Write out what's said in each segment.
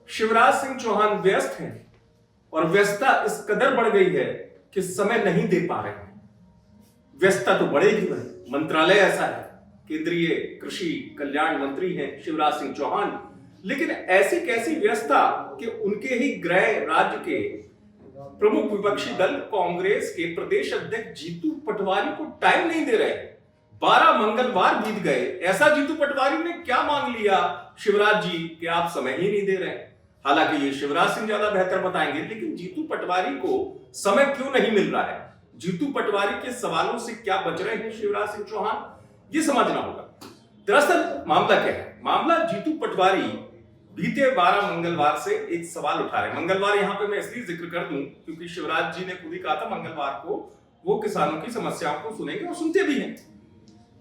शिवराज सिंह चौहान व्यस्त हैं और व्यस्तता इस कदर बढ़ गई है कि समय नहीं दे पा रहे हैं। व्यस्तता तो बढ़ेगी भाई, मंत्रालय ऐसा है, केंद्रीय कृषि कल्याण मंत्री हैं शिवराज सिंह चौहान, लेकिन ऐसी कैसी व्यस्तता कि उनके ही गृह राज्य के प्रमुख विपक्षी दल कांग्रेस के प्रदेश अध्यक्ष जीतू पटवारी को टाइम नहीं दे रहे। 12 मंगलवार बीत गए, ऐसा जीतू पटवारी ने क्या मांग लिया शिवराज जी कि आप समय ही नहीं दे रहे। हालांकि ये शिवराज सिंह ज्यादा बेहतर बताएंगे, लेकिन जीतू पटवारी को समय क्यों नहीं मिल रहा है, जीतू पटवारी के सवालों से क्या बच रहे हैं शिवराज सिंह चौहान, ये समझना होगा। दरअसल मामला क्या है? मामला जीतू पटवारी बीते 12 मंगलवार से एक सवाल उठा रहे हैं। मंगलवार यहां पे मैं इसलिए जिक्र कर दूं क्योंकि शिवराज जी ने खुद ही कहा था मंगलवार को वो किसानों की समस्याओं को सुनेंगे और सुनते भी हैं,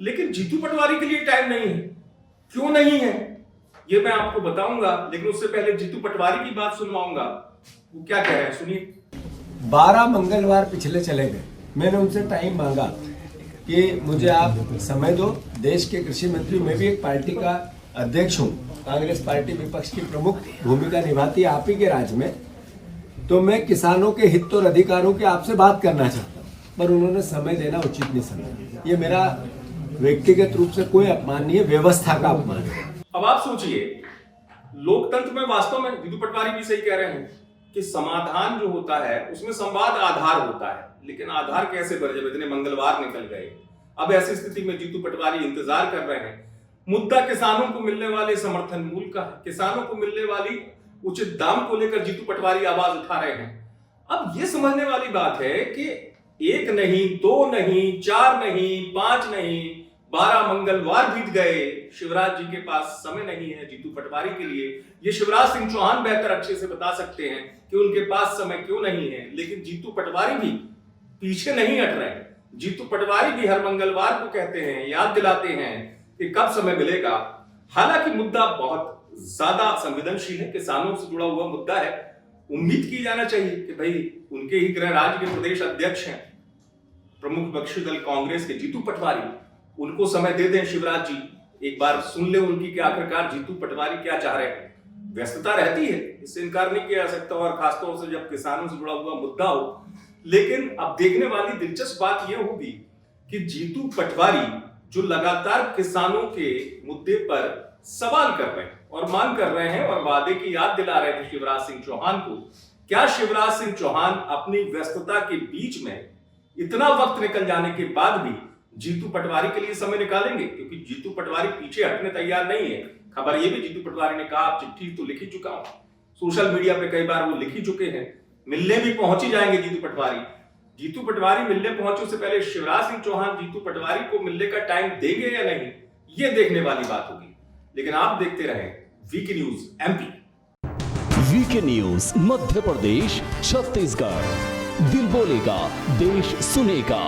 लेकिन जीतू पटवारी के लिए टाइम नहीं है। क्यों नहीं है ये मैं आपको बताऊंगा, लेकिन उससे पहले जीतू पटवारी की बात सुनवाऊंगा, वो क्या कह रहे हैं सुनिए। 12 मंगलवार पिछले चले गए, मैंने उनसे टाइम मांगा कि मुझे आप समय दो। देश के कृषि मंत्री, मैं भी एक पार्टी का अध्यक्ष हूँ, कांग्रेस पार्टी विपक्ष की प्रमुख भूमिका निभाती है आप ही के राज्य में, तो मैं किसानों के हित और अधिकारों के आपसे बात करना चाहता हूँ, पर उन्होंने समय देना उचित नहीं समझा। ये मेरा व्यक्तिगत रूप से कोई अपमान नहीं है, व्यवस्था का अपमान है। अब आप सोचिए, लोकतंत्र में वास्तव में जीतू पटवारी भी सही कह रहे हैं कि समाधान जो होता है उसमें संवाद आधार होता है, लेकिन आधार कैसे बने जब इतने मंगलवार निकल गए। अब ऐसी स्थिति में जीतू पटवारी इंतजार कर रहे हैं। मुद्दा किसानों को मिलने वाले समर्थन मूल्य का है, किसानों को मिलने वाली उचित दाम को लेकर जीतू पटवारी आवाज उठा रहे हैं। अब यह समझने वाली बात है कि 1 नहीं, 2 नहीं, 4 नहीं, 5 नहीं, 12 मंगलवार बीत गए, शिवराज जी के पास समय नहीं है जीतू पटवारी के लिए। ये शिवराज सिंह चौहान बेहतर अच्छे से बता सकते हैं कि उनके पास समय क्यों नहीं है, लेकिन जीतू पटवारी भी पीछे नहीं हट रहे हैं। जीतू पटवारी भी हर मंगलवार को कहते हैं, याद दिलाते हैं कि कब समय मिलेगा। हालांकि मुद्दा बहुत ज्यादा संवेदनशील है, किसानों से जुड़ा हुआ मुद्दा है। उम्मीद की जाना चाहिए कि भाई उनके ही गृह राज्य के प्रदेश अध्यक्ष हैं प्रमुख विपक्षी दल कांग्रेस के जीतू पटवारी, उनको समय दे दें शिवराज जी, एक बार सुन ले उनकी कि आखिरकार जीतू पटवारी क्या चाह रहे हैं। व्यस्तता रहती है, इससे इनकार नहीं किया जा सकता, और खासतौर से जब किसानों से जुड़ा हुआ मुद्दा हो। लेकिन अब देखने वाली दिलचस्प बात यह होगी कि जीतू पटवारी जो लगातार किसानों के मुद्दे पर सवाल कर रहे हैं और मांग कर रहे हैं और वादे की याद दिला रहे थे शिवराज सिंह चौहान को, क्या शिवराज सिंह चौहान अपनी व्यस्तता के बीच में इतना वक्त निकल जाने के बाद भी जीतू पटवारी के लिए समय निकालेंगे? क्योंकि जीतू पटवारी पीछे हटने तैयार नहीं है। खबर यह भी जीतू पटवारी ने कहा चिट्ठी तो लिख ही चुका हूं, सोशल मीडिया पे कई बार वो लिख ही चुके हैं, मिलने भी पहुंच ही जाएंगे जीतू पटवारी। जीतू पटवारी मिलने पहुंचे उससे पहले शिवराज सिंह चौहान जीतू पटवारी को मिलने का टाइम देंगे या नहीं, ये देखने वाली बात होगी। लेकिन आप देखते रहें VK news MP. VK news Madhya Pradesh Chhattisgarh, दिल बोलेगा देश सुनेगा।